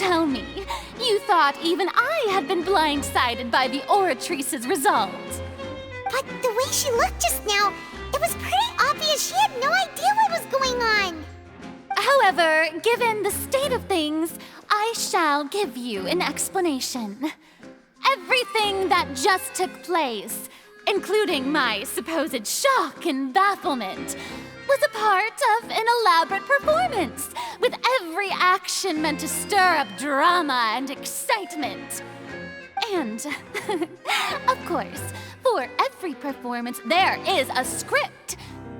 tell me, you thought even I had been blindsided by the Oratrice's result. But the way she looked just now, it was pretty obvious she had no idea what was going on. However, given the state of things, I shall give you an explanation. Everything that just took place, including my supposed shock and bafflement, was a part of an elaborate performance, with every action meant to stir up drama and excitement. And, of course, for every performance there is a script.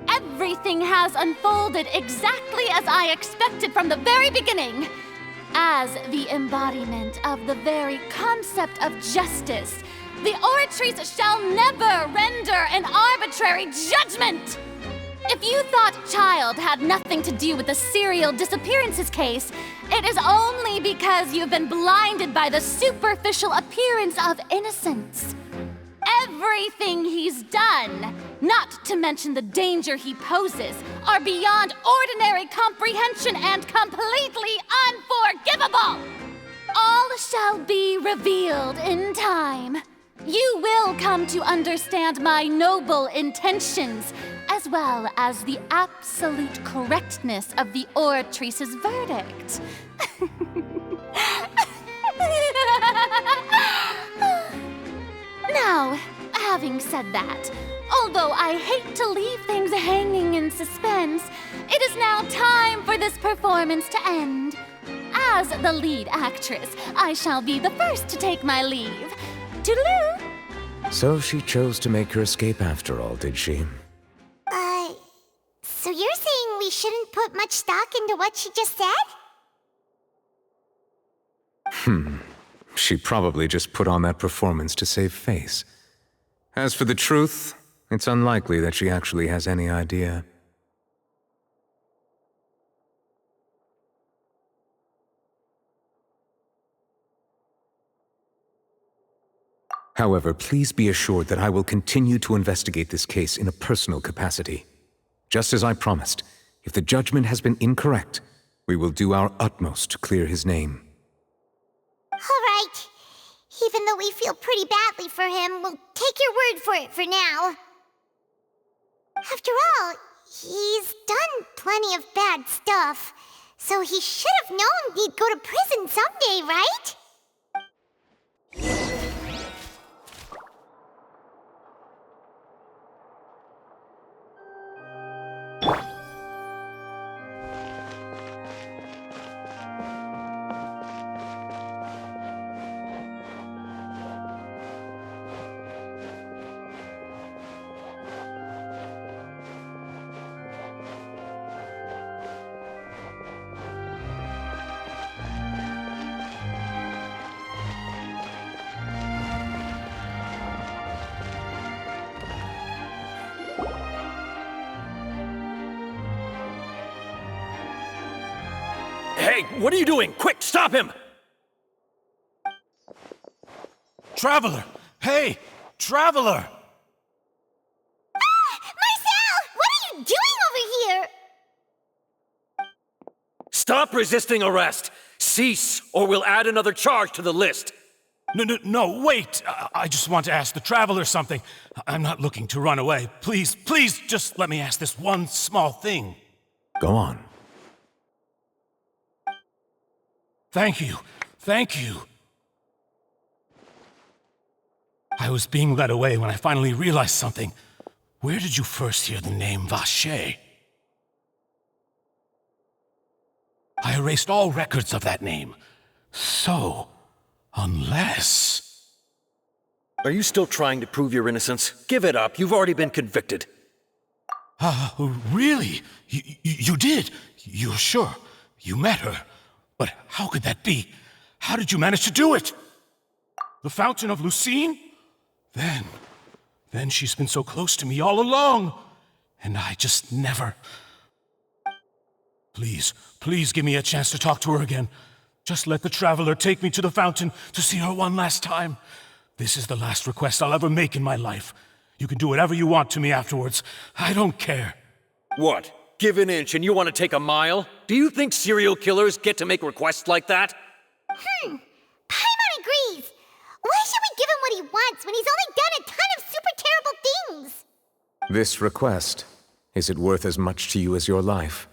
Everything has unfolded exactly as I expected from the very beginning. As the embodiment of the very concept of justice, the Oratrice shall never render an arbitrary judgment! If you thought Child had nothing to do with the serial disappearances case, it is only because you've been blinded by the superficial appearance of innocence. Everything he's done, not to mention the danger he poses, are beyond ordinary comprehension and completely unforgivable! All shall be revealed in time. You will come to understand my noble intentions, as well as the absolute correctness of the Oratrice's verdict. Now, having said that, although I hate to leave things hanging in suspense, it is now time for this performance to end. As the lead actress, I shall be the first to take my leave. Toodaloo! So she chose to make her escape after all, did she? So you're saying we shouldn't put much stock into what she just said? She probably just put on that performance to save face. As for the truth, it's unlikely that she actually has any idea. However, please be assured that I will continue to investigate this case in a personal capacity. Just as I promised, if the judgment has been incorrect, we will do our utmost to clear his name. All right. Even though we feel pretty badly for him, we'll take your word for it for now. After all, he's done plenty of bad stuff, so he should have known he'd go to prison someday, right? Hey, what are you doing? Quick, stop him! Traveler! Hey! Traveler! Marcel! What are you doing over here? Stop resisting arrest! Cease, or we'll add another charge to the list! No, wait! I just want to ask the Traveler something. I'm not looking to run away. Please, just let me ask this one small thing. Go on. Thank you. I was being led away when I finally realized something. Where did you first hear the name Vacher? I erased all records of that name. So, unless... Are you still trying to prove your innocence? Give it up, you've already been convicted. Really? You did? You're sure? You met her? But how could that be? How did you manage to do it? The Fountain of Lucine? Then she's been so close to me all along. And I just never... Please give me a chance to talk to her again. Just let the Traveler take me to the fountain to see her one last time. This is the last request I'll ever make in my life. You can do whatever you want to me afterwards. I don't care. What? Give an inch and you want to take a mile? Do you think serial killers get to make requests like that? Paimon agrees. Why should we give him what he wants when he's only done a ton of super terrible things? This request, is it worth as much to you as your life?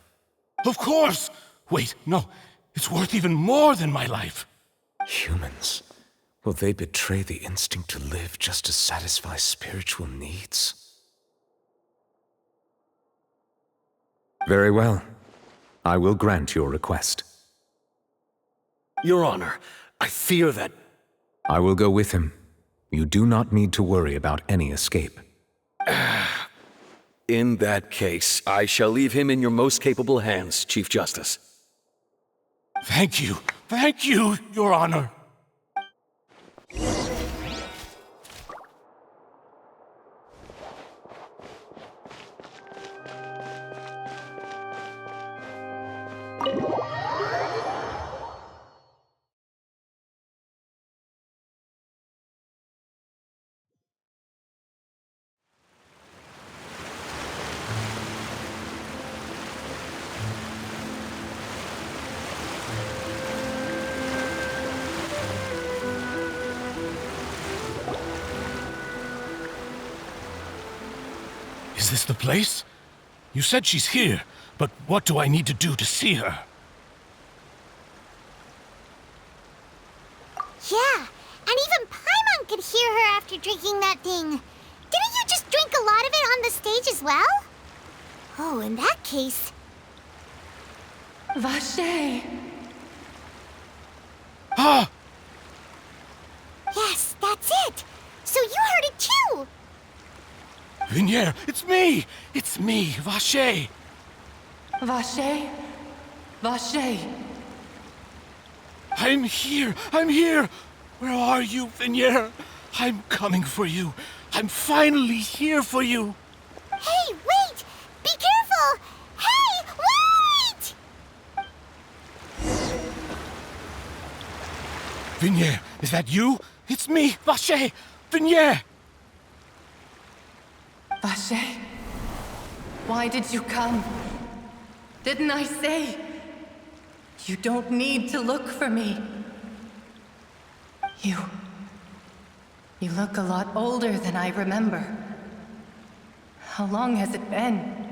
Of course! Wait, no. It's worth even more than my life. Humans, will they betray the instinct to live just to satisfy spiritual needs? Very well. I will grant your request. Your Honor, I fear that... I will go with him. You do not need to worry about any escape. In that case, I shall leave him in your most capable hands, Chief Justice. Thank you, Your Honor. Is this the place? You said she's here, but what do I need to do to see her? Yeah, and even Paimon could hear her after drinking that thing. Didn't you just drink a lot of it on the stage as well? Oh, in that case... Vache. Ah! Yes, that's it! So you heard it too! Vignier, it's me! It's me, Vache! Vache? Vache. I'm here! Where are you, Vignier? I'm coming for you. I'm finally here for you. Hey, wait! Be careful! Hey, wait! Vignier, is that you? It's me, Vache! Vignier! Vache? Why did you come? Didn't I say? You don't need to look for me. You look a lot older than I remember. How long has it been?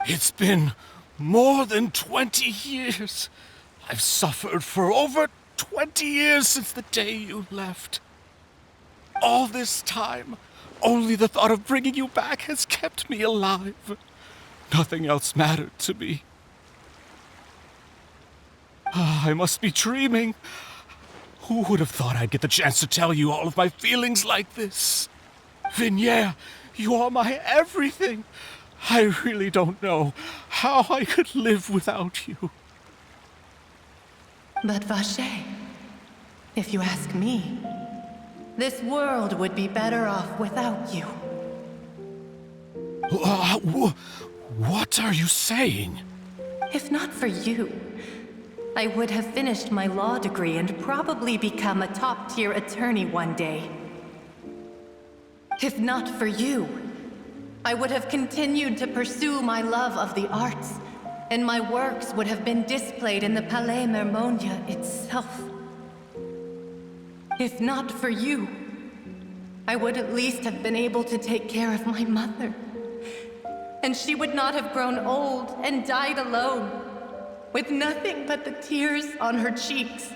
It's been more than 20 years. I've suffered for over 20 years since the day you left. All this time, only the thought of bringing you back has kept me alive. Nothing else mattered to me. I must be dreaming. Who would have thought I'd get the chance to tell you all of my feelings like this? Vignier, you are my everything. I really don't know how I could live without you. But Vache, if you ask me, this world would be better off without you. What are you saying? If not for you, I would have finished my law degree and probably become a top-tier attorney one day. If not for you, I would have continued to pursue my love of the arts, and my works would have been displayed in the Palais Mermonia itself. If not for you, I would at least have been able to take care of my mother. And she would not have grown old and died alone, with nothing but the tears on her cheeks.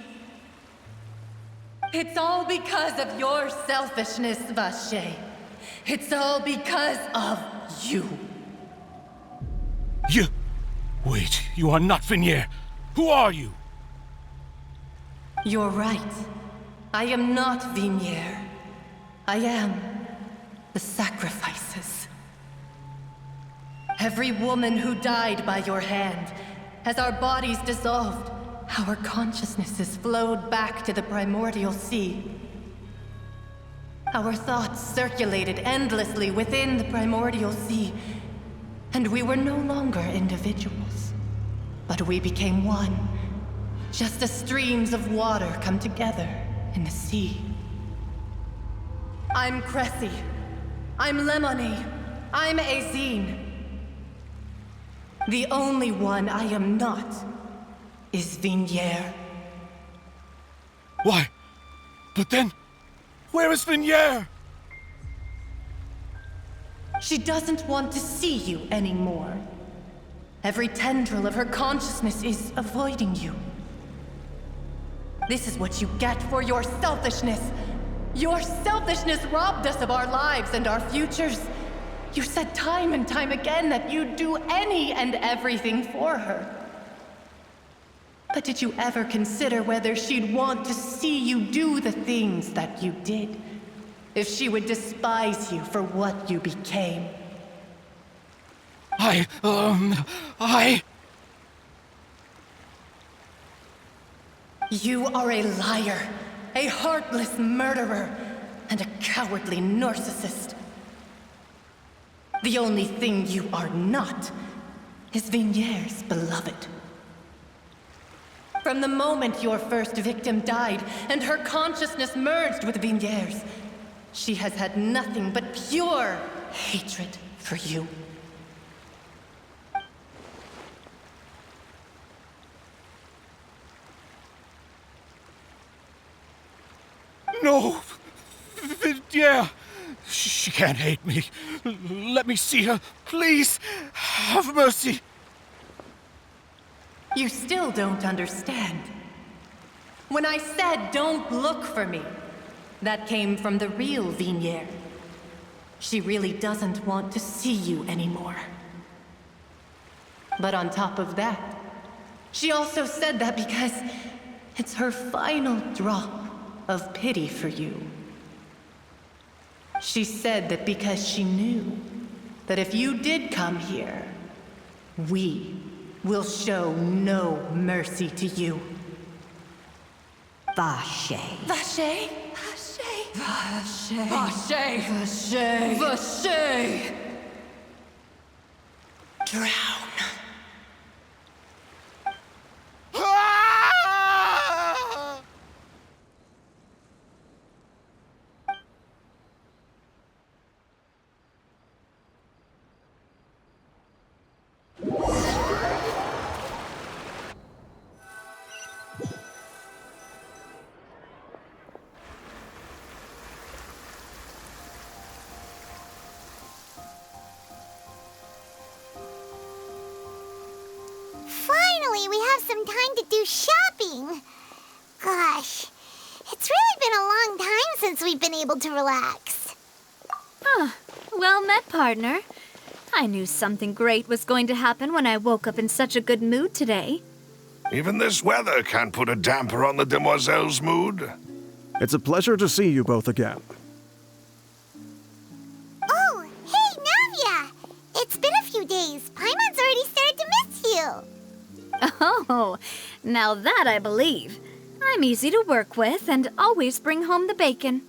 It's all because of your selfishness, Vache. It's all because of you. Wait, you are not Vignier. Who are you? You're right. I am not Vignier. I am the sacrifices. Every woman who died by your hand, as our bodies dissolved, our consciousnesses flowed back to the primordial sea. Our thoughts circulated endlessly within the primordial sea, and we were no longer individuals, but we became one, just as streams of water come together in the sea. I'm Cressy. I'm Lemony. I'm Azine. The only one I am not is Vignier. Why? But then, where is Vignier? She doesn't want to see you anymore. Every tendril of her consciousness is avoiding you. This is what you get for your selfishness. Your selfishness robbed us of our lives and our futures. You said time and time again that you'd do any and everything for her. But did you ever consider whether she'd want to see you do the things that you did? If she would despise you for what you became? You are a liar, a heartless murderer, and a cowardly narcissist. The only thing you are not is Vignier's beloved. From the moment your first victim died and her consciousness merged with Vignier's, she has had nothing but pure hatred for you. No! Vignier! She can't hate me. Let me see her, please. Have mercy. You still don't understand. When I said don't look for me, that came from the real Vignier. She really doesn't want to see you anymore. But on top of that, she also said that because it's her final drop of pity for you. She said that because she knew that if you did come here, we will show no mercy to you. Vache. Vache? Vache? Vache. Vache. Vache. Vache. Drown. Finally, we have some time to do shopping. Gosh, it's really been a long time since we've been able to relax. Well met, partner. I knew something great was going to happen when I woke up in such a good mood today. Even this weather can't put a damper on the demoiselle's mood. It's a pleasure to see you both again. Oh, hey, Navia! It's been a few days. Paimon's already started to miss you. Oh, now that I believe. I'm easy to work with and always bring home the bacon.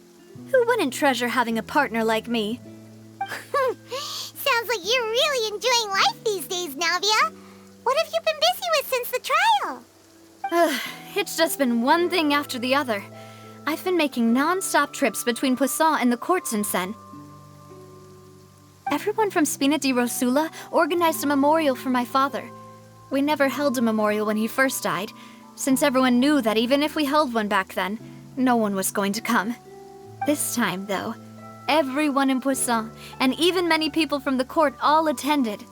Who wouldn't treasure having a partner like me? Sounds like you're really enjoying life these days, Navia. What have you been busy with since the trial? It's just been one thing after the other. I've been making non-stop trips between Poisson and the courts in Sen. Everyone from Spina di Rosula organized a memorial for my father. We never held a memorial when he first died, since everyone knew that even if we held one back then, no one was going to come. This time, though, everyone in Poisson, and even many people from the court, all attended.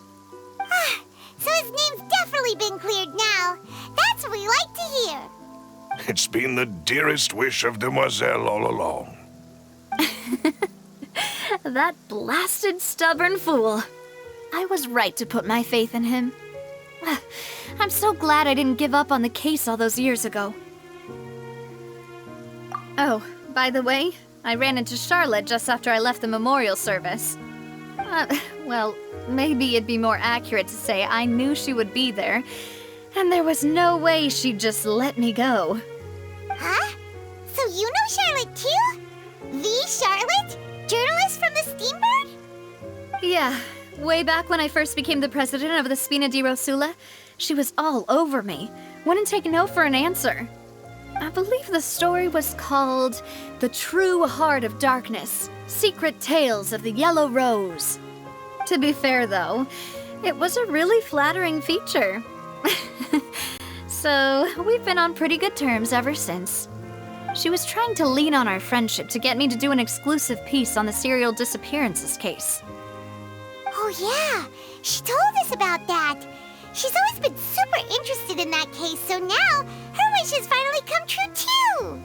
So his name's definitely been cleared now. That's what we like to hear. It's been the dearest wish of Demoiselle all along. That blasted stubborn fool. I was right to put my faith in him. I'm so glad I didn't give up on the case all those years ago. Oh, by the way, I ran into Charlotte just after I left the memorial service. Well, maybe it'd be more accurate to say I knew she would be there, and there was no way she'd just let me go. Huh? So you know Charlotte too? The Charlotte? Journalist from the Steambird? Yeah, way back when I first became the president of the Spina di Rosula, she was all over me. Wouldn't take no for an answer. I believe the story was called The True Heart of Darkness, Secret Tales of the Yellow Rose. To be fair, though, it was a really flattering feature. So, we've been on pretty good terms ever since. She was trying to lean on our friendship to get me to do an exclusive piece on the serial disappearances case. Oh yeah, she told us about that. She's always been super interested in that case, so now her wish has finally come true too.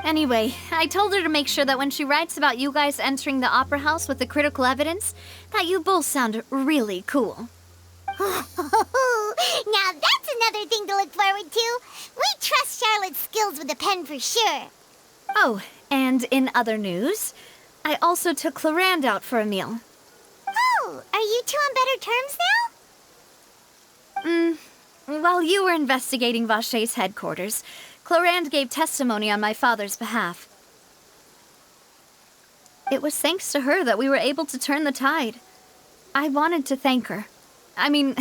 Anyway, I told her to make sure that when she writes about you guys entering the opera house with the critical evidence, that you both sound really cool. Now that's another thing to look forward to. We trust Charlotte's skills with a pen for sure. Oh, and in other news, I also took Clarand out for a meal. Oh, are you two on better terms now? While you were investigating Vachay's headquarters, Clarand gave testimony on my father's behalf. It was thanks to her that we were able to turn the tide. I wanted to thank her. I mean,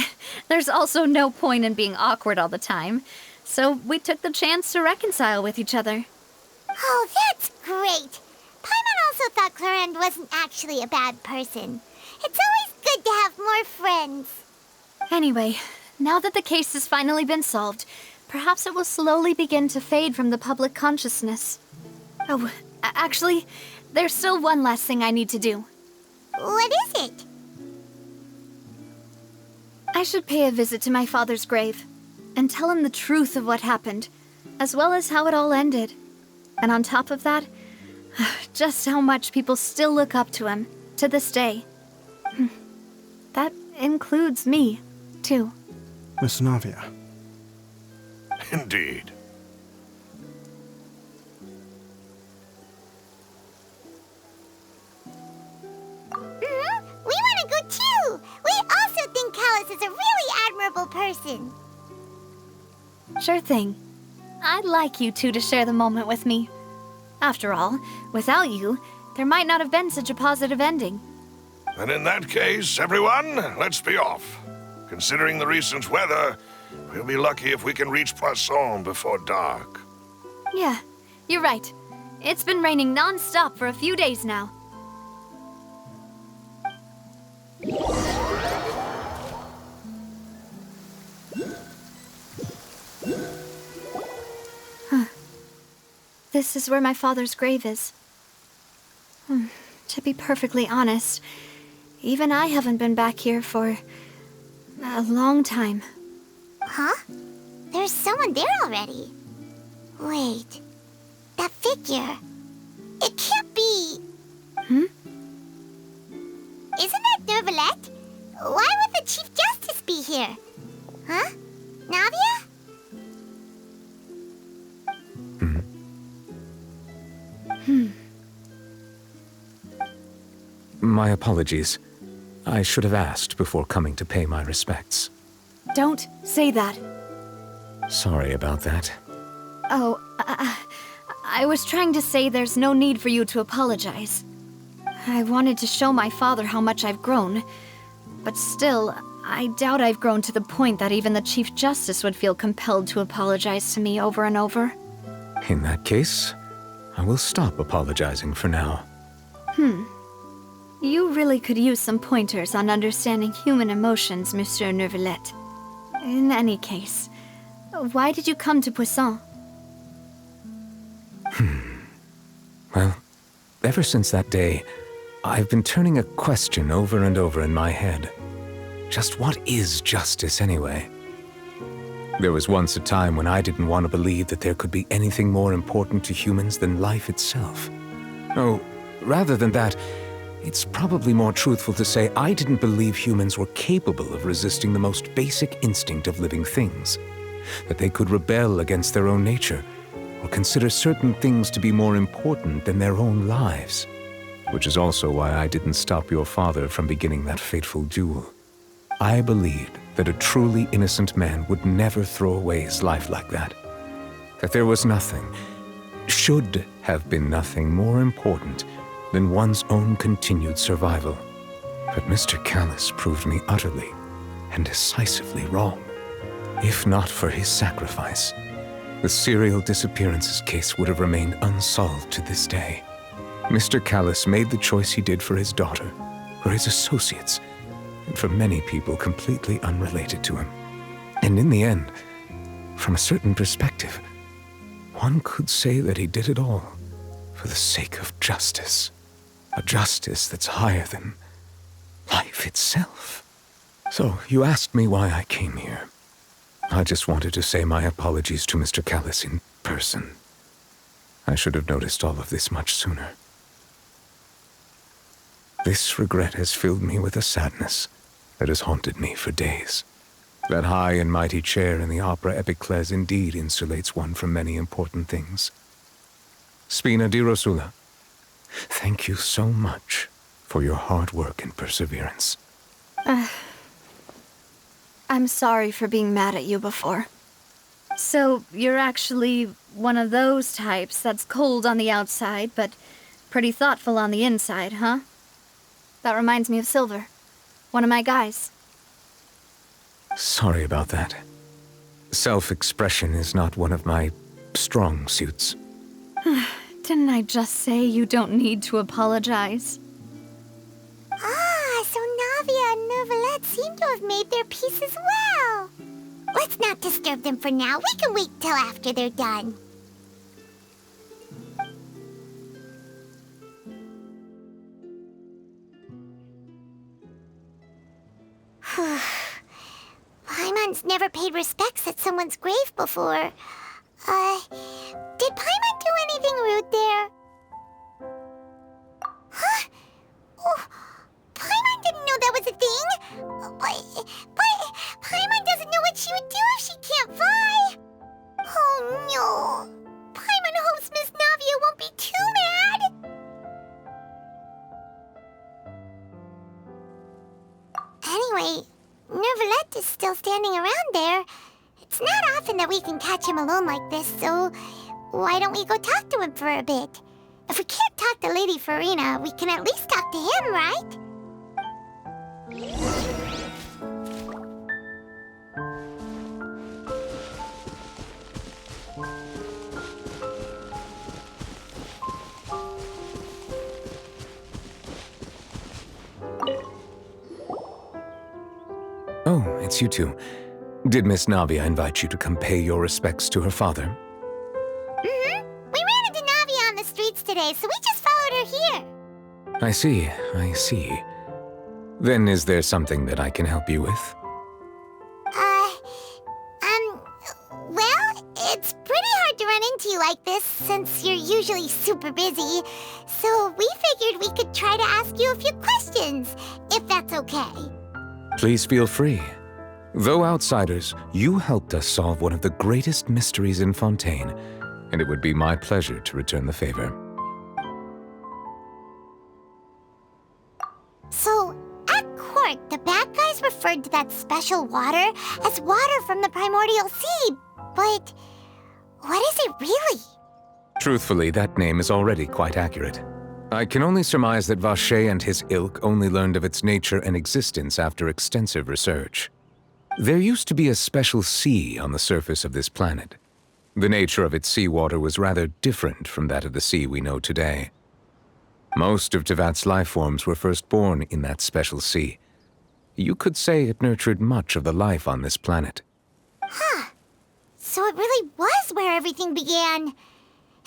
there's also no point in being awkward all the time, so we took the chance to reconcile with each other. Oh, that's great. Paimon also thought Clarand wasn't actually a bad person. It's always good to have more friends. Anyway, now that the case has finally been solved, perhaps it will slowly begin to fade from the public consciousness. Oh, actually, there's still one last thing I need to do. What is it? I should pay a visit to my father's grave and tell him the truth of what happened, as well as how it all ended. And on top of that, just how much people still look up to him to this day. That includes me, too. Miss Navia. Indeed. We want to go too. We also think Callus is a really admirable person. Sure thing. I'd like you two to share the moment with me. After all, without you, there might not have been such a positive ending. And in that case, everyone, let's be off. Considering the recent weather, we'll be lucky if we can reach Poisson before dark. Yeah, you're right. It's been raining non-stop for a few days now. This is where my father's grave is. To be perfectly honest, even I haven't been back here for a long time. Huh? There's someone there already. Wait. That figure. It can't be... Isn't that Neuvillette? Why would the Chief Justice be here? Huh? Navia? My apologies. I should have asked before coming to pay my respects. Don't say that. Sorry about that. Oh, I was trying to say there's no need for you to apologize. I wanted to show my father how much I've grown, but still, I doubt I've grown to the point that even the Chief Justice would feel compelled to apologize to me over and over. In that case, I will stop apologizing for now. You really could use some pointers on understanding human emotions, Monsieur Neuvillette. In any case, why did you come to Poisson? Well, ever since that day, I've been turning a question over and over in my head. Just what is justice anyway? There was once a time when I didn't want to believe that there could be anything more important to humans than life itself. Oh, rather than that, it's probably more truthful to say I didn't believe humans were capable of resisting the most basic instinct of living things. That they could rebel against their own nature, or consider certain things to be more important than their own lives. Which is also why I didn't stop your father from beginning that fateful duel. I believed that a truly innocent man would never throw away his life like that. That there was nothing, should have been nothing more important than one's own continued survival. But Mr. Callus proved me utterly and decisively wrong. If not for his sacrifice, the serial disappearances case would have remained unsolved to this day. Mr. Callus made the choice he did for his daughter, for his associates, and for many people completely unrelated to him. And in the end, from a certain perspective, One could say that he did it all for the sake of justice. A justice that's higher than life itself. So, you asked me why I came here. I just wanted to say my apologies to Mr. Callis in person. I should have noticed all of this much sooner. This regret has filled me with a sadness that has haunted me for days. That high and mighty chair in the opera Epicles indeed insulates one from many important things. Spina di Rosula, thank you so much for your hard work and perseverance. I'm sorry for being mad at you before. So, you're actually one of those types that's cold on the outside, but pretty thoughtful on the inside, huh? That reminds me of Silver, one of my guys. Sorry about that. Self-expression is not one of my strong suits. Didn't I just say you don't need to apologize? Ah, so Navia and Neuvillette seem to have made their peace as well. Let's not disturb them for now. We can wait till after they're done. Paimon's never paid respects at someone's grave before. Did Paimon do anything rude there? Huh? Oh, Paimon didn't know that was a thing. But Paimon doesn't know what she would do if she can't fly. Oh no. Paimon hopes Miss Navia won't be too mad. Anyway, Neuvillette is still standing around there. It's not often that we can catch him alone like this, so why don't we go talk to him for a bit? If we can't talk to Lady Farina, we can at least talk to him, right? Oh, it's you two. Did Miss Navia invite you to come pay your respects to her father? Mm-hmm. We ran into Navia on the streets today, so we just followed her here. I see. Then is there something that I can help you with? Well, it's pretty hard to run into you like this since you're usually super busy. So we figured we could try to ask you a few questions, if that's okay. Please feel free. Though outsiders, you helped us solve one of the greatest mysteries in Fontaine, and it would be my pleasure to return the favor. So, at court, the bad guys referred to that special water as water from the primordial sea, but what is it really? Truthfully, that name is already quite accurate. I can only surmise that Vacher and his ilk only learned of its nature and existence after extensive research. There used to be a special sea on the surface of this planet. The nature of its seawater was rather different from that of the sea we know today. Most of Tevat's life forms were first born in that special sea. You could say it nurtured much of the life on this planet. Huh. So it really was where everything began.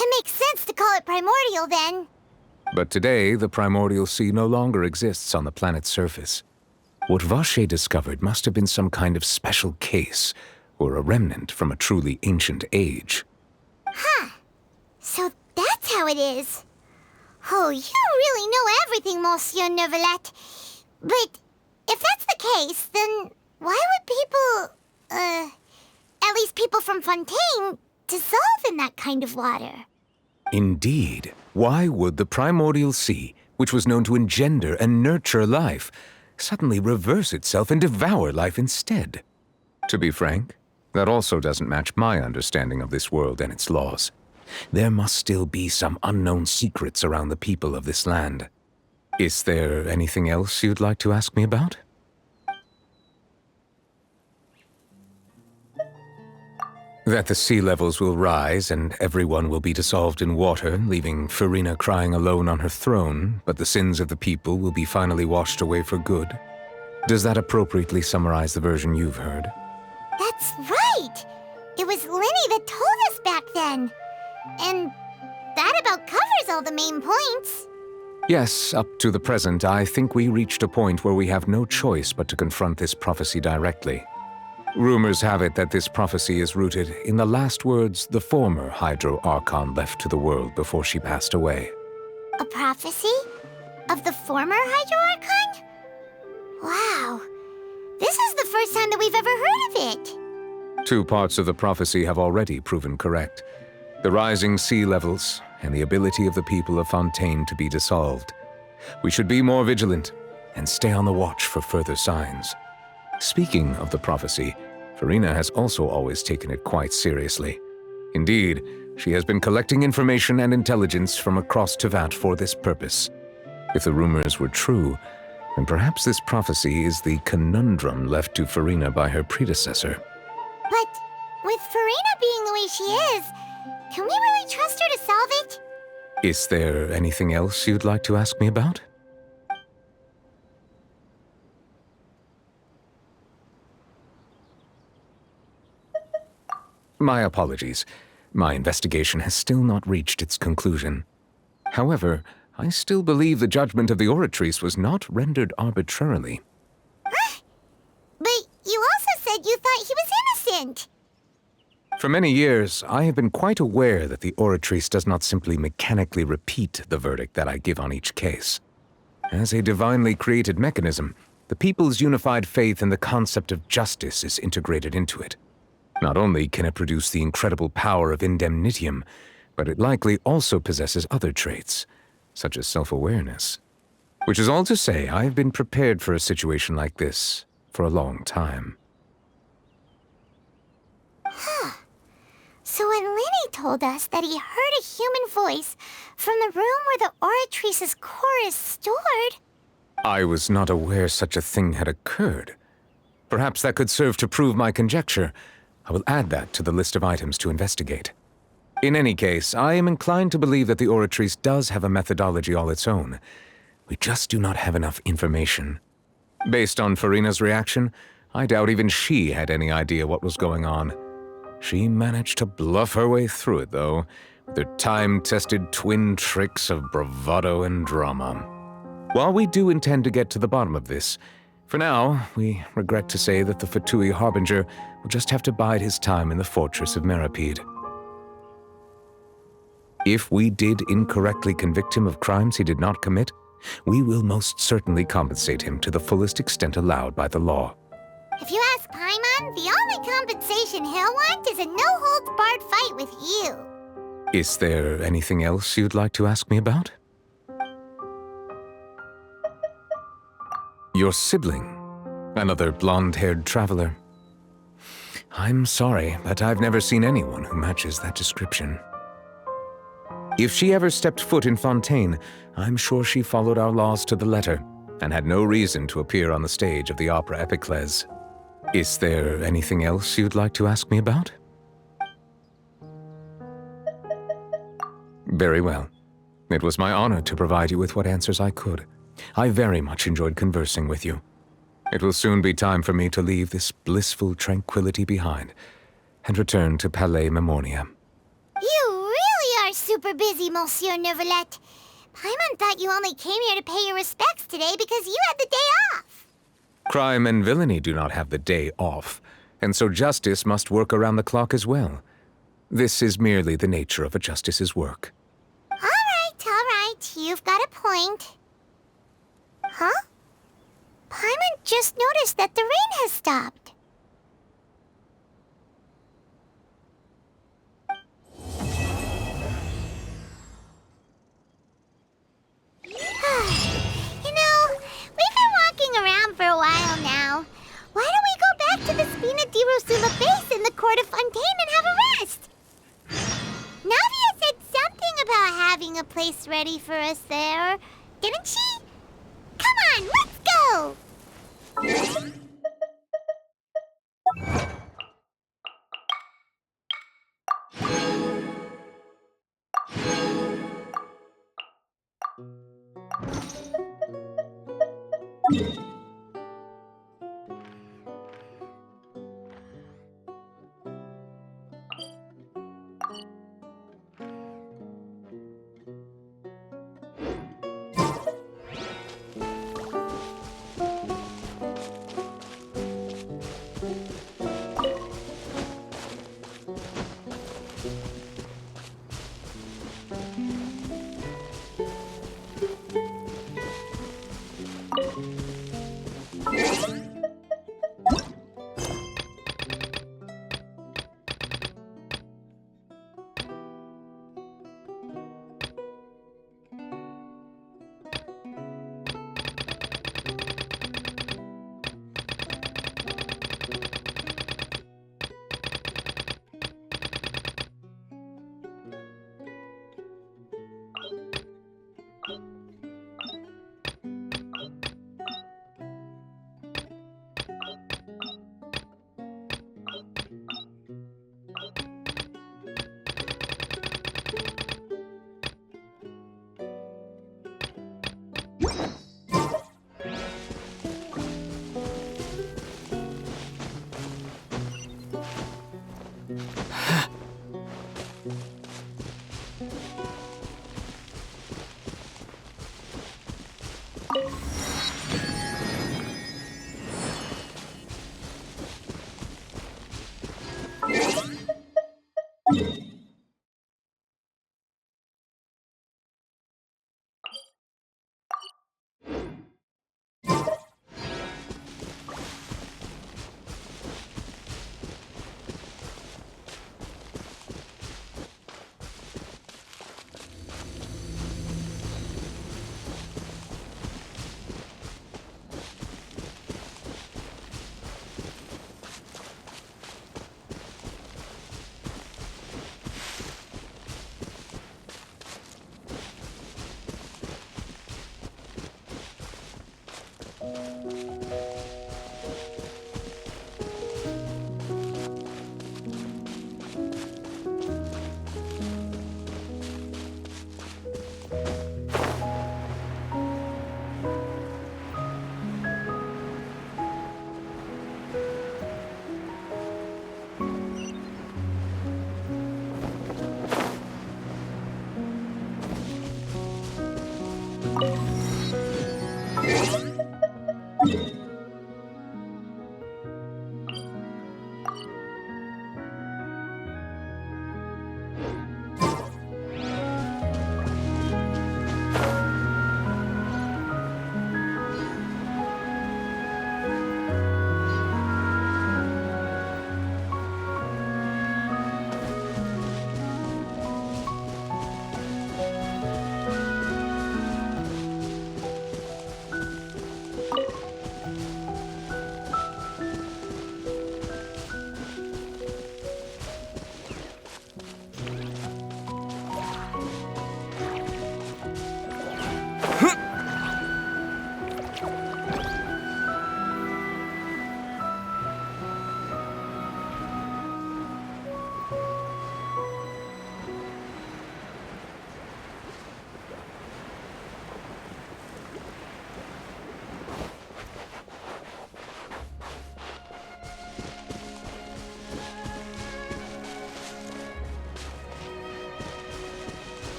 It makes sense to call it primordial then. But today, the primordial sea no longer exists on the planet's surface. What Vacher discovered must have been some kind of special case, or a remnant from a truly ancient age. Huh. So that's how it is. Oh, you really know everything, Monsieur Neuvillette. But if that's the case, then why would people, at least people from Fontaine, dissolve in that kind of water? Indeed. Why would the primordial sea, which was known to engender and nurture life, suddenly reverse itself and devour life instead? To be frank, that also doesn't match my understanding of this world and its laws. There must still be some unknown secrets around the people of this land. Is there anything else you'd like to ask me about? That the sea levels will rise and everyone will be dissolved in water, leaving Farina crying alone on her throne, but the sins of the people will be finally washed away for good. Does that appropriately summarize the version you've heard? That's right! It was Linny that told us back then. And that about covers all the main points. Yes, up to the present, I think we reached a point where we have no choice but to confront this prophecy directly. Rumors have it that this prophecy is rooted in the last words the former Hydro Archon left to the world before she passed away. A prophecy? Of the former Hydro Archon? Wow. This is the first time that we've ever heard of it. 2 parts of the prophecy have already proven correct. The rising sea levels and the ability of the people of Fontaine to be dissolved. We should be more vigilant and stay on the watch for further signs. Speaking of the prophecy, Farina has also always taken it quite seriously. Indeed, she has been collecting information and intelligence from across Tevat for this purpose. If the rumors were true, then perhaps this prophecy is the conundrum left to Farina by her predecessor. But with Farina being the way she is, can we really trust her to solve it? Is there anything else you'd like to ask me about? My apologies. My investigation has still not reached its conclusion. However, I still believe the judgment of the Oratrice was not rendered arbitrarily. Huh? But you also said you thought he was innocent. For many years, I have been quite aware that the Oratrice does not simply mechanically repeat the verdict that I give on each case. As a divinely created mechanism, the people's unified faith in the concept of justice is integrated into it. Not only can it produce the incredible power of indemnitium, but it likely also possesses other traits, such as self-awareness. Which is all to say, I have been prepared for a situation like this for a long time. Huh. So when Lenny told us that he heard a human voice from the room where the Oratrice's core is stored... I was not aware such a thing had occurred. Perhaps that could serve to prove my conjecture. I will add that to the list of items to investigate. In any case, I am inclined to believe that the Oratrice does have a methodology all its own. We just do not have enough information. Based on Farina's reaction, I doubt even she had any idea what was going on. She managed to bluff her way through it, though, with her time-tested twin tricks of bravado and drama. While we do intend to get to the bottom of this, for now, we regret to say that the Fatui Harbinger will just have to bide his time in the fortress of Meripede. If we did incorrectly convict him of crimes he did not commit, we will most certainly compensate him to the fullest extent allowed by the law. If you ask Paimon, the only compensation he'll want is a no-holds-barred fight with you. Is there anything else you'd like to ask me about? Your sibling, another blonde-haired traveler. I'm sorry, but I've never seen anyone who matches that description. If she ever stepped foot in Fontaine, I'm sure she followed our laws to the letter and had no reason to appear on the stage of the opera Epiclese. Is there anything else you'd like to ask me about? Very well. It was my honor to provide you with what answers I could. I very much enjoyed conversing with you. It will soon be time for me to leave this blissful tranquility behind and return to Palais Memoria. You really are super busy, Monsieur Neuvillette. Paimon thought you only came here to pay your respects today because you had the day off. Crime and villainy do not have the day off, and so justice must work around the clock as well. This is merely the nature of a justice's work. All right, you've got a point. Huh? Paimon just noticed that the rain has stopped. You know, we've been walking around for a while now. Why don't we go back to the Spina di Rosula base in the court of Fontaine and have a rest? Navia said something about having a place ready for us there, didn't she? Come on, let's go!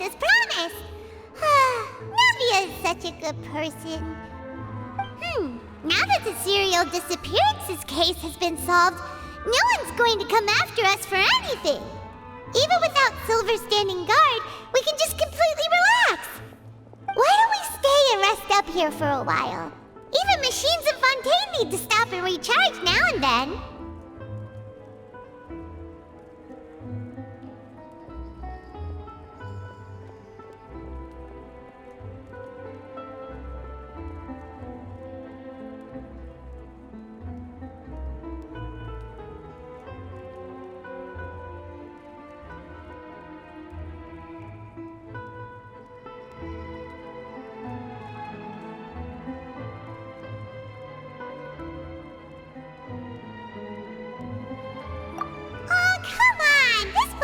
As promised. Navia is such a good person. that the serial disappearances case has been solved, no one's going to come after us for anything. Even without Silver standing guard, we can just completely relax. Why don't we stay and rest up here for a while? Even machines in Fontaine need to stop and recharge now and then.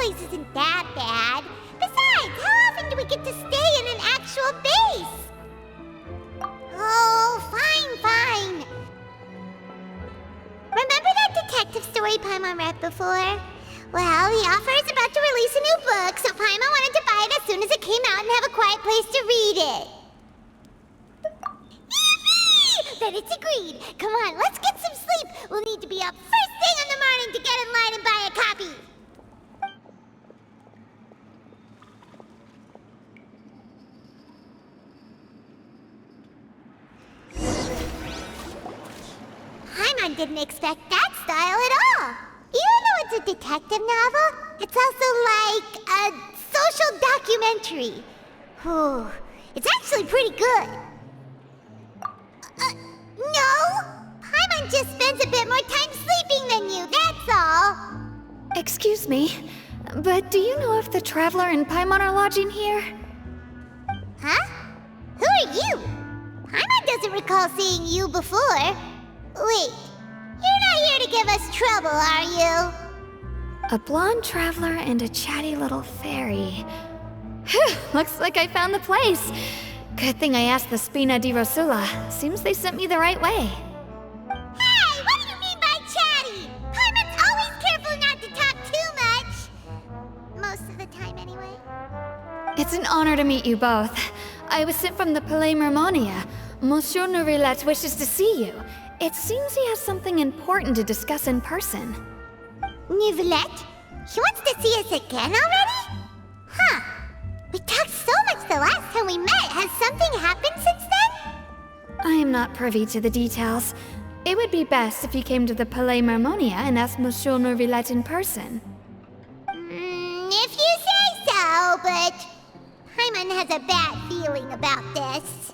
This isn't that bad. Besides, how often do we get to stay in an actual base? Oh, fine. Remember that detective story Paimon read before? Well, the author is about to release a new book, so Paimon wanted to buy it as soon as it came out and have a quiet place to read it. Yippee! Then it's agreed. Come on, let's get some sleep. We'll need to be up first thing in the morning to get in line and buy a copy. Paimon didn't expect that style at all. Even though it's a detective novel, it's also like a social documentary. Whew. It's actually pretty good. No! Paimon just spends a bit more time sleeping than you, that's all. Excuse me, but do you know if the Traveler and Paimon are lodging here? Huh? Who are you? Paimon doesn't recall seeing you before. Wait, you're not here to give us trouble, are you? A blonde traveler and a chatty little fairy. Phew, looks like I found the place. Good thing I asked the Spina di Rosula. Seems they sent me the right way. Hey, what do you mean by chatty? Paimon's always careful not to talk too much. Most of the time, anyway. It's an honor to meet you both. I was sent from the Palais Mermonia. Monsieur Nourilette wishes to see you. It seems he has something important to discuss in person. Nourilette? He wants to see us again already? Huh. We talked so much the last time we met. Has something happened since then? I am not privy to the details. It would be best if you came to the Palais Mermonia and asked Monsieur Nourilette in person. If you say so, but Paimon has a bad feeling about this.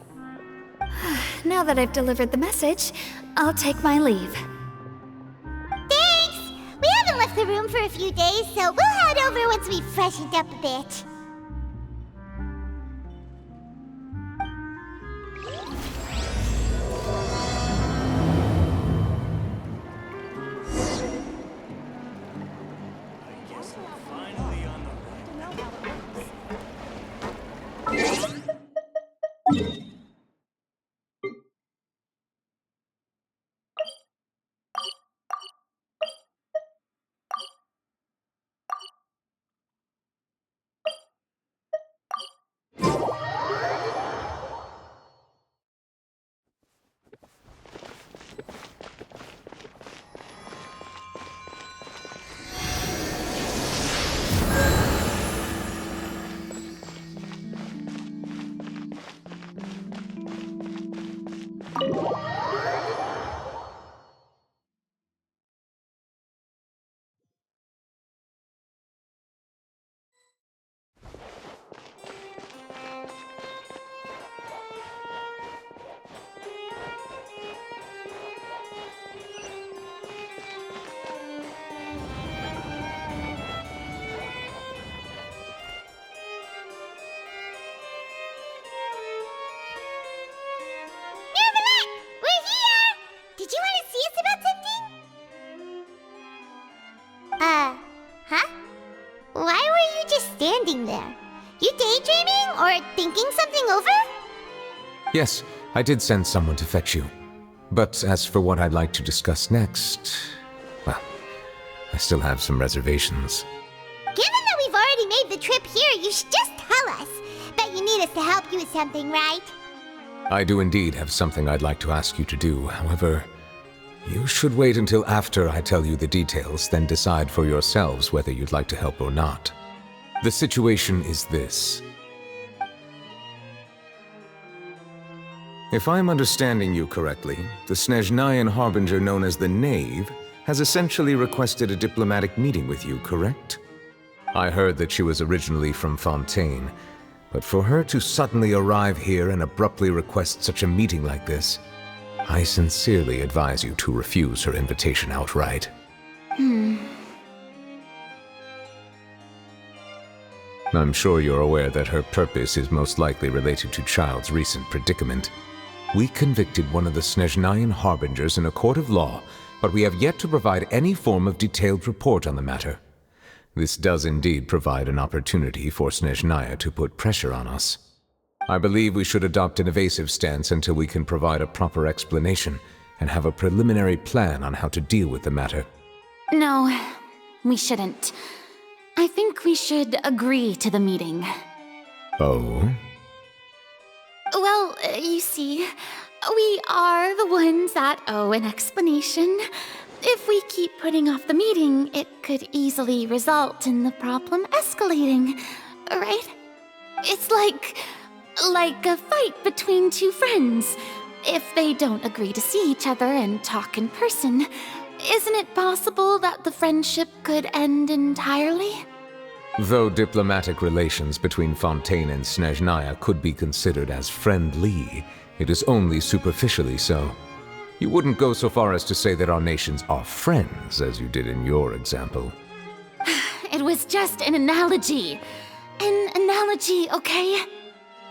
Now that I've delivered the message, I'll take my leave. Thanks! We haven't left the room for a few days, so we'll head over once we've freshened up a bit. Huh? Why were you just standing there? You daydreaming or thinking something over? Yes, I did send someone to fetch you. But as for what I'd like to discuss next, well, I still have some reservations. Given that we've already made the trip here, you should just tell us. Bet you need us to help you with something, right? I do indeed have something I'd like to ask you to do. However, you should wait until after I tell you the details, then decide for yourselves whether you'd like to help or not. The situation is this. If I'm understanding you correctly, the Snezhnayan harbinger known as the Knave has essentially requested a diplomatic meeting with you, correct? I heard that she was originally from Fontaine, but for her to suddenly arrive here and abruptly request such a meeting like this, I sincerely advise you to refuse her invitation outright. I'm sure you're aware that her purpose is most likely related to Child's recent predicament. We convicted one of the Snezhnayan harbingers in a court of law, but we have yet to provide any form of detailed report on the matter. This does indeed provide an opportunity for Snezhnaya to put pressure on us. I believe we should adopt an evasive stance until we can provide a proper explanation and have a preliminary plan on how to deal with the matter. No, we shouldn't. I think we should agree to the meeting. Oh? Well, you see, we are the ones that owe an explanation. If we keep putting off the meeting, it could easily result in the problem escalating, right? It's like a fight between two friends. If they don't agree to see each other and talk in person, isn't it possible that the friendship could end entirely? Though diplomatic relations between Fontaine and Snezhnaya could be considered as friendly, it is only superficially so. You wouldn't go so far as to say that our nations are friends, as you did in your example. It was just an analogy. An analogy, okay?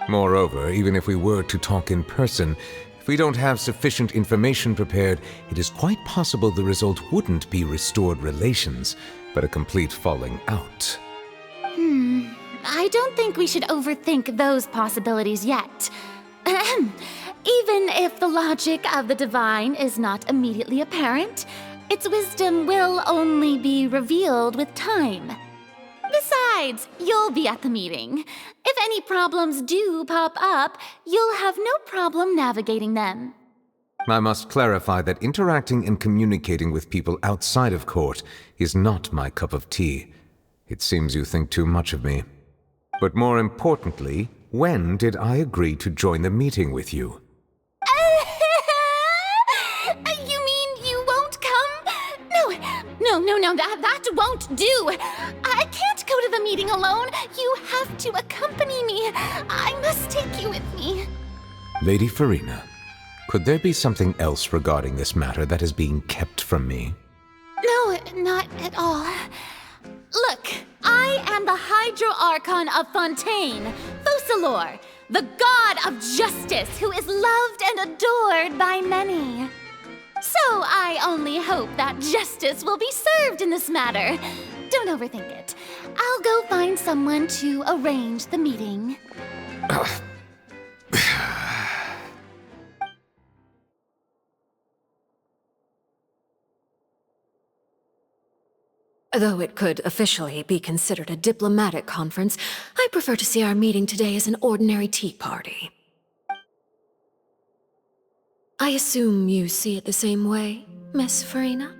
Moreover, even if we were to talk in person, if we don't have sufficient information prepared, it is quite possible the result wouldn't be restored relations, but a complete falling out. I don't think we should overthink those possibilities yet. Even if the logic of the divine is not immediately apparent, its wisdom will only be revealed with time. Besides, you'll be at the meeting. If any problems do pop up, you'll have no problem navigating them. I must clarify that interacting and communicating with people outside of court is not my cup of tea. It seems you think too much of me. But more importantly, when did I agree to join the meeting with you? You mean you won't come? No, that won't do. I can't go to the meeting alone. You have to accompany me. I must take you with me. Lady Farina, could there be something else regarding this matter that is being kept from me? No, not at all. Look, I am the Hydro-Archon of Fontaine, Focalor, the god of justice who is loved and adored by many. So I only hope that justice will be served in this matter. Don't overthink it. I'll go find someone to arrange the meeting. Though it could officially be considered a diplomatic conference, I prefer to see our meeting today as an ordinary tea party. I assume you see it the same way, Miss Farina?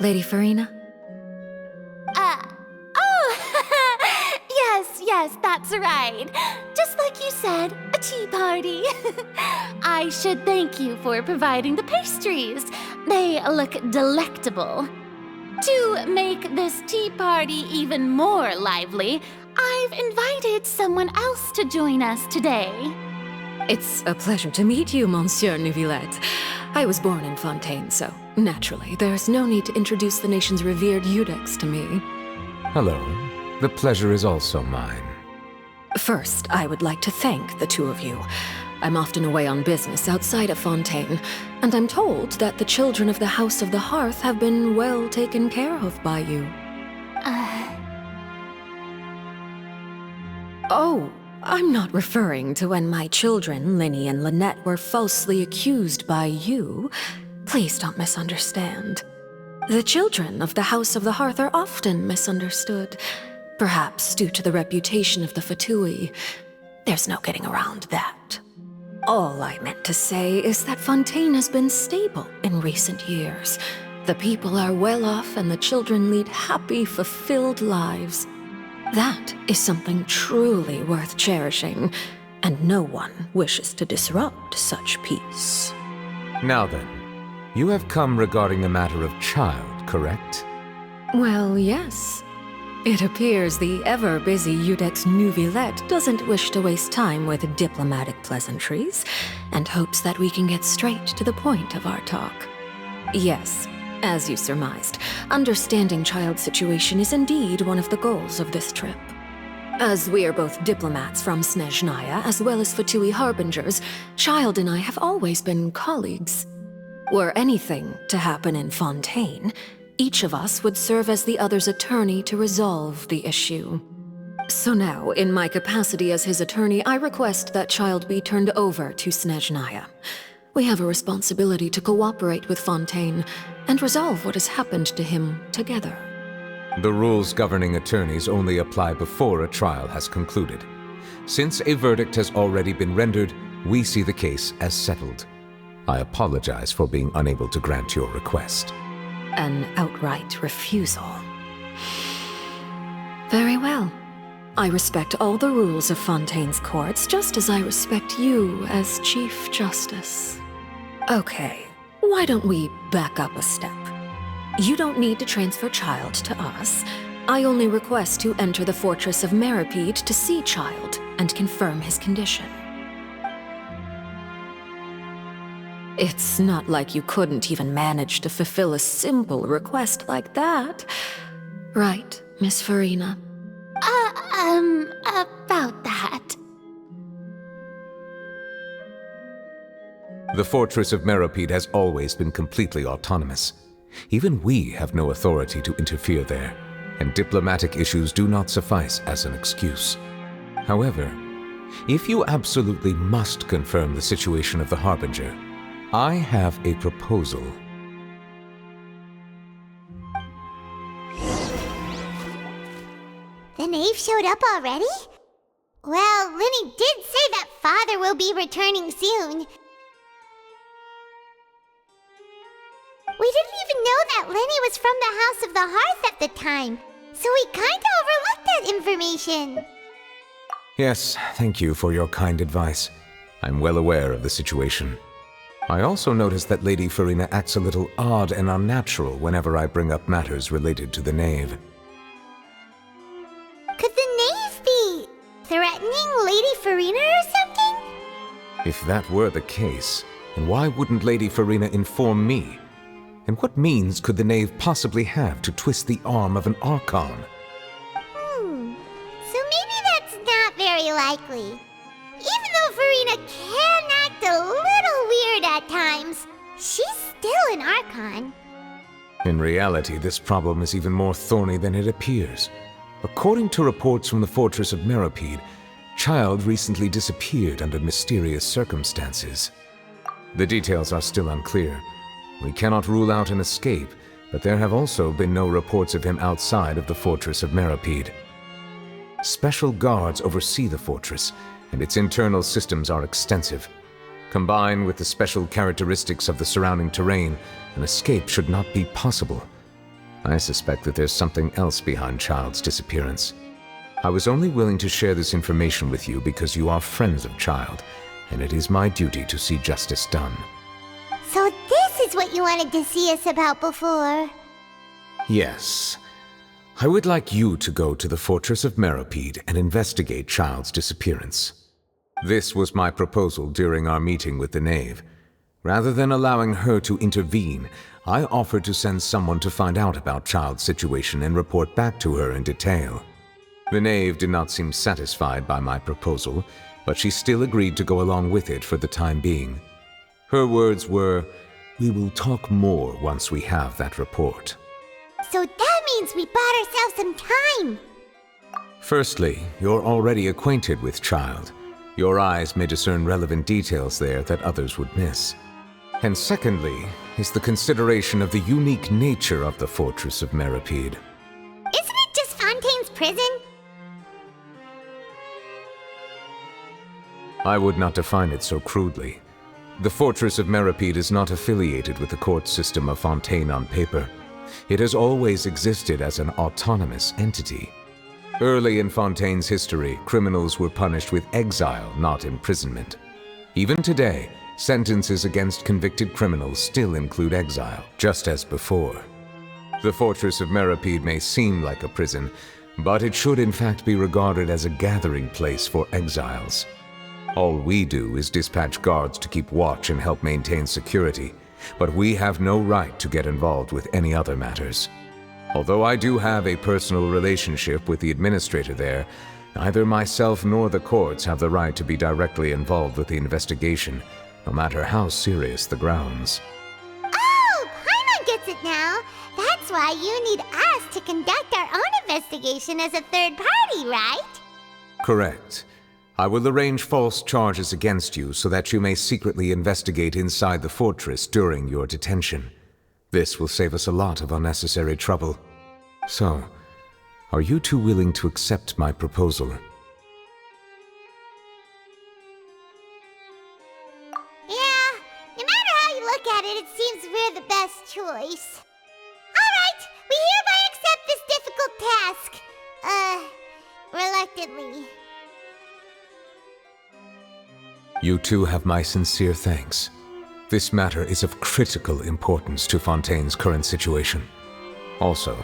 Lady Farina? Yes, that's right. Just like you said, a tea party. I should thank you for providing the pastries. They look delectable. To make this tea party even more lively, I've invited someone else to join us today. It's a pleasure to meet you, Monsieur Neuvillette. I was born in Fontaine, so naturally, there's no need to introduce the nation's revered Eudex to me. Hello. The pleasure is also mine. First, I would like to thank the two of you. I'm often away on business outside of Fontaine, and I'm told that the children of the House of the Hearth have been well taken care of by you. Oh, I'm not referring to when my children, Linny and Lynette, were falsely accused by you. Please don't misunderstand. The children of the House of the Hearth are often misunderstood, perhaps due to the reputation of the Fatui. There's no getting around that. All I meant to say is that Fontaine has been stable in recent years. The people are well off and the children lead happy, fulfilled lives. That is something truly worth cherishing, and no one wishes to disrupt such peace. Now then, you have come regarding the matter of child, correct? Well, yes. It appears the ever-busy Udex Nuvillette doesn't wish to waste time with diplomatic pleasantries, and hopes that we can get straight to the point of our talk. Yes, as you surmised, understanding child's situation is indeed one of the goals of this trip. As we are both diplomats from Snezhnaya as well as Fatui harbingers, Child and I have always been colleagues. Were anything to happen in Fontaine, each of us would serve as the other's attorney to resolve the issue. So now, in my capacity as his attorney, I request that Child be turned over to Snezhnaya. We have a responsibility to cooperate with Fontaine and resolve what has happened to him together. The rules governing attorneys only apply before a trial has concluded. Since a verdict has already been rendered, we see the case as settled. I apologize for being unable to grant your request. An outright refusal. Very well. I respect all the rules of Fontaine's courts, just as I respect you as Chief Justice. Okay, why don't we back up a step? You don't need to transfer Child to us. I only request to enter the fortress of Meripede to see Child and confirm his condition. It's not like you couldn't even manage to fulfill a simple request like that. Right, Miss Farina? About that. The fortress of Meripede has always been completely autonomous. Even we have no authority to interfere there, and diplomatic issues do not suffice as an excuse. However, if you absolutely must confirm the situation of the Harbinger, I have a proposal. The knave showed up already? Well, Linny did say that Father will be returning soon. We didn't even know that Linny was from the House of the Hearth at the time, so we kinda overlooked that information. Yes, thank you for your kind advice. I'm well aware of the situation. I also noticed that Lady Farina acts a little odd and unnatural whenever I bring up matters related to the knave. Could the knave be threatening Lady Farina or something? If that were the case, then why wouldn't Lady Farina inform me? And what means could the knave possibly have to twist the arm of an Archon? So maybe that's not very likely. Even though Farina can act a little weird at times, she's still an Archon. In reality, this problem is even more thorny than it appears. According to reports from the fortress of Meripede, Child recently disappeared under mysterious circumstances. The details are still unclear. We cannot rule out an escape, but there have also been no reports of him outside of the fortress of Meripede. Special guards oversee the fortress, and its internal systems are extensive. Combined with the special characteristics of the surrounding terrain, an escape should not be possible. I suspect that there's something else behind Child's disappearance. I was only willing to share this information with you because you are friends of Child, and it is my duty to see justice done. So this is what you wanted to see us about before. Yes. I would like you to go to the fortress of Meripede and investigate Child's disappearance. This was my proposal during our meeting with the knave. Rather than allowing her to intervene, I offered to send someone to find out about Child's situation and report back to her in detail. The knave did not seem satisfied by my proposal, but she still agreed to go along with it for the time being. Her words were, "We will talk more once we have that report." So that means we bought ourselves some time. Firstly, you're already acquainted with Child. Your eyes may discern relevant details there that others would miss. And secondly, is the consideration of the unique nature of the Fortress of Meripede. Isn't it just Fontaine's prison? I would not define it so crudely. The Fortress of Meripede is not affiliated with the court system of Fontaine on paper. It has always existed as an autonomous entity. Early in Fontaine's history, criminals were punished with exile, not imprisonment. Even today, sentences against convicted criminals still include exile, just as before. The Fortress of Meripede may seem like a prison, but it should in fact be regarded as a gathering place for exiles. All we do is dispatch guards to keep watch and help maintain security, but we have no right to get involved with any other matters. Although I do have a personal relationship with the administrator there, neither myself nor the courts have the right to be directly involved with the investigation, no matter how serious the grounds. Oh, Paimon gets it now. That's why you need us to conduct our own investigation as a third party, right? Correct. I will arrange false charges against you so that you may secretly investigate inside the fortress during your detention. This will save us a lot of unnecessary trouble. So, are you two willing to accept my proposal? Yeah, no matter how you look at it, it seems we're the best choice. Alright, we hereby accept this difficult task. Reluctantly. You two have my sincere thanks. This matter is of critical importance to Fontaine's current situation. Also,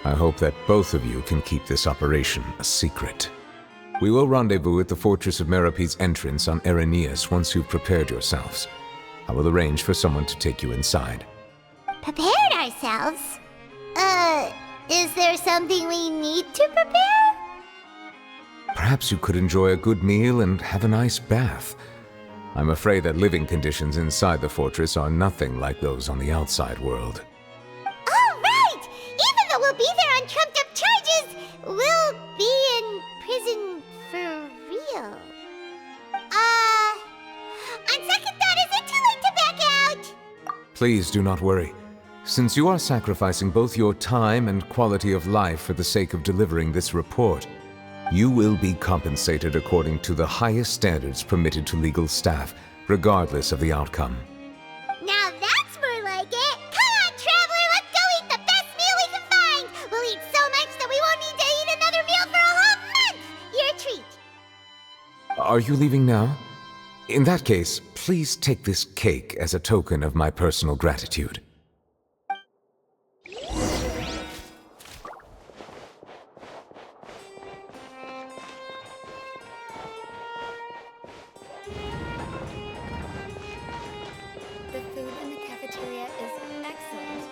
I hope that both of you can keep this operation a secret. We will rendezvous at the Fortress of Meripede's entrance on Erinius once you've prepared yourselves. I will arrange for someone to take you inside. Prepared ourselves? Is there something we need to prepare? Perhaps you could enjoy a good meal and have a nice bath. I'm afraid that living conditions inside the fortress are nothing like those on the outside world. Oh, right! Even though we'll be there on trumped-up charges, we'll be in prison for real. On second thought, is it too late to back out? Please do not worry. Since you are sacrificing both your time and quality of life for the sake of delivering this report, you will be compensated according to the highest standards permitted to legal staff, regardless of the outcome. Now that's more like it! Come on, Traveler, let's go eat the best meal we can find! We'll eat so much that we won't need to eat another meal for a whole month! You're a treat. Are you leaving now? In that case, please take this cake as a token of my personal gratitude. The food in the cafeteria is excellent.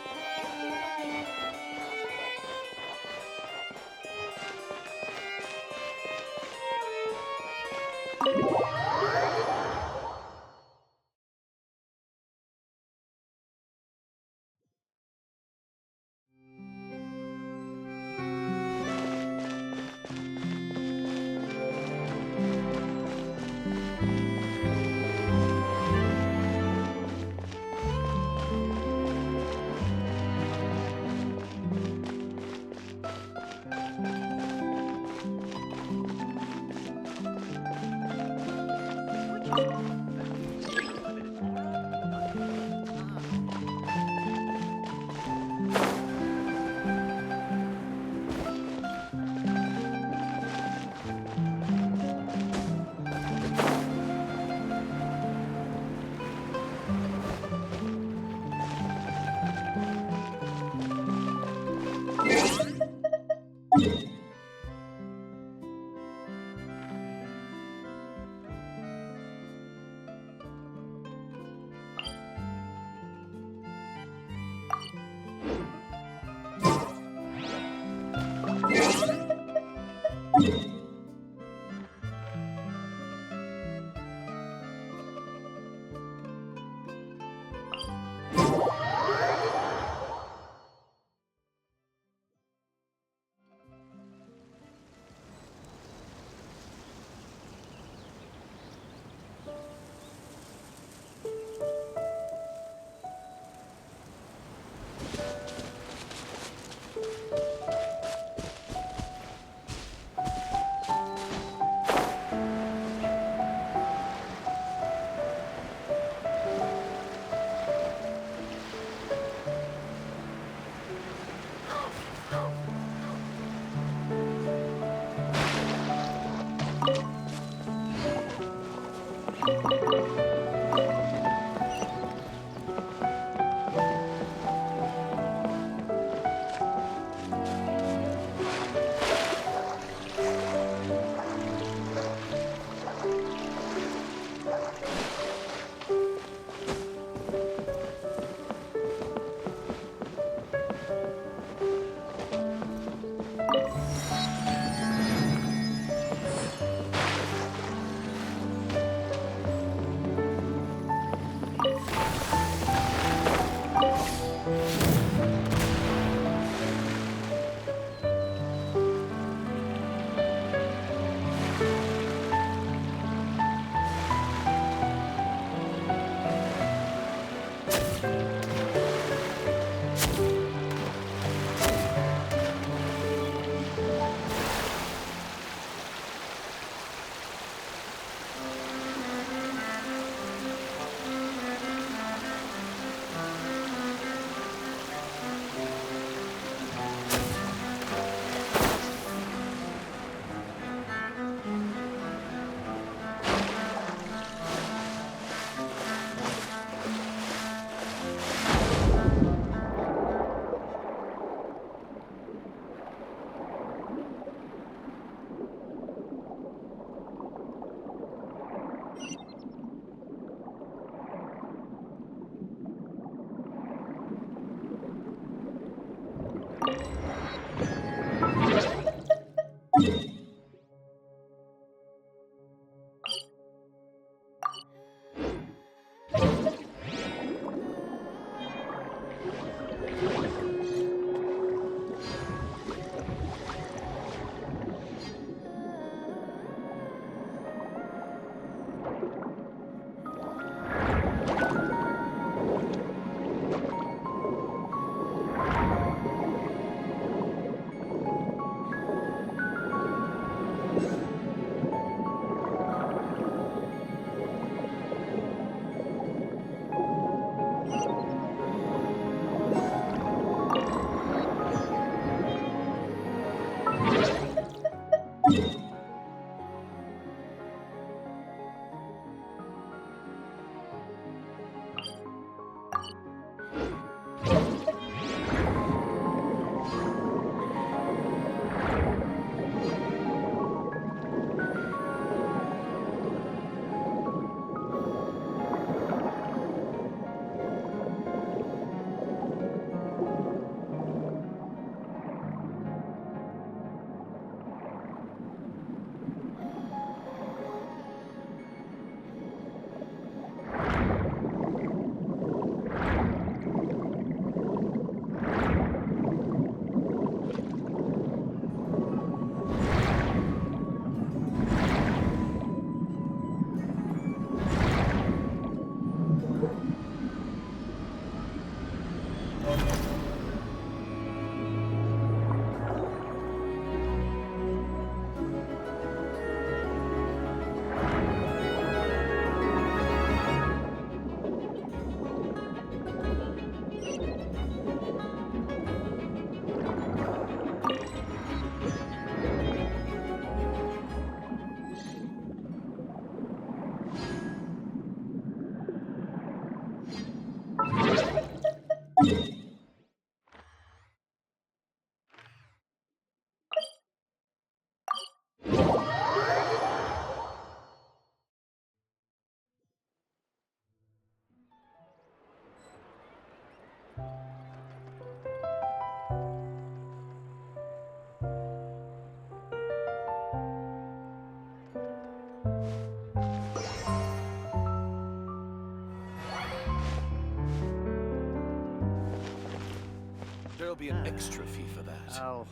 There'll be an extra fee for that. Oh,